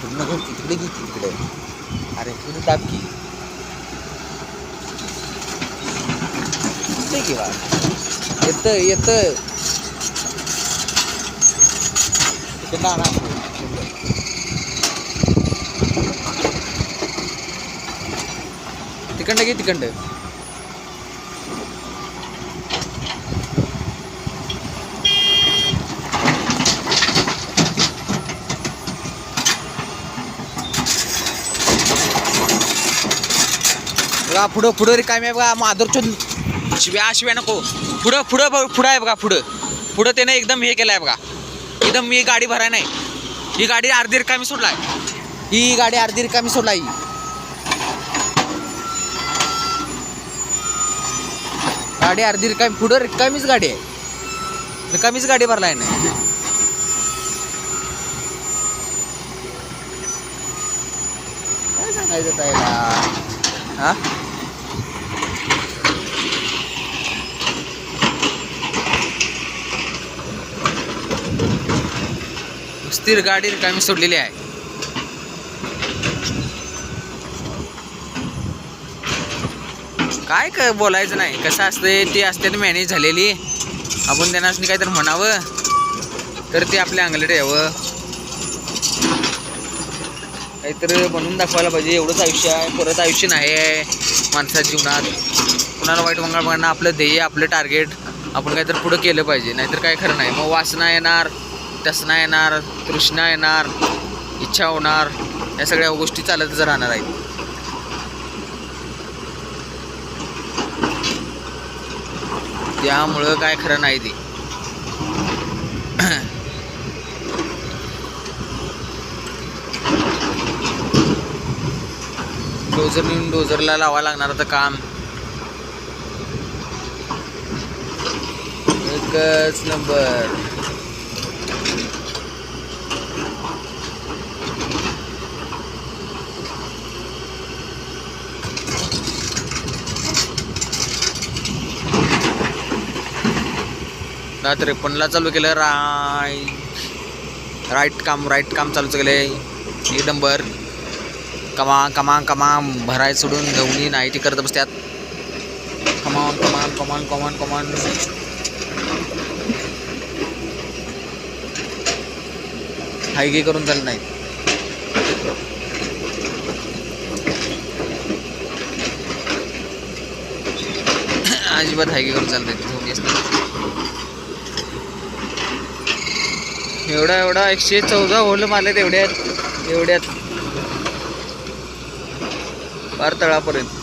पूर्ण तिकडे घे तिकडे. अरे पूर्ण दाब की किंवा येत तिकडं आणा. तिकडं घे तिकडं. बघा पुढं पुढं रिकामी आहे बघा. माधुरच्या शिव्या नको. पुढं पुढं पुढं आहे बघा. पुढं त्याने एकदम हे केलं आहे बघा. एकदम ही गाडी भराय नाही. ही गाडी अर्धी रिकामी सोडलाय. ही गाडी अर्धी रिकामी सोडलाय. गाडी अर्धी रिकामी. पुढं रिकामीच गाडी आहे. रिकामीच गाडी भरलाय नाही. काय सांगायचं त्याला. हा स्थिर गाडी रिकामी सोडलेली आहे. काय बोलायचं नाही. कसं असते ती असते मॅनेज झालेली. आपण त्यांना काहीतरी म्हणावं तर ते आपल्या अंगलट यावं. काहीतरी बनवून दाखवायला पाहिजे. एवढंच आयुष्य आहे. परत आयुष्य नाही आहे माणसाच्या जीवनात. कुणाला वाईट मंगळ बघणं. आपलं ध्येय आपलं टार्गेट आपण काहीतरी पुढं केलं पाहिजे. नाहीतर काय खरं नाही. मग वासना येणार, तसना येणार, तृष्णा येणार, इच्छा होणार. या सगळ्या गोष्टी चालतच राहणार आहेत. त्यामुळं काय खरं नाही ते. डोजर नेऊन डोजरला लावा लागणार आता काम. एकच नंबर. रात्री 53 चालू केलं. राईट काम चालू केलं. एक नंबर. कमा भराय सोडून घेऊन नाही ती करत बसत्यात. कमान हायगे करून चालत नाही. अजिबात हायगे करून चालत नाही. एवढा 114 होल मारले एवढ्यात पार तळापर्यंत.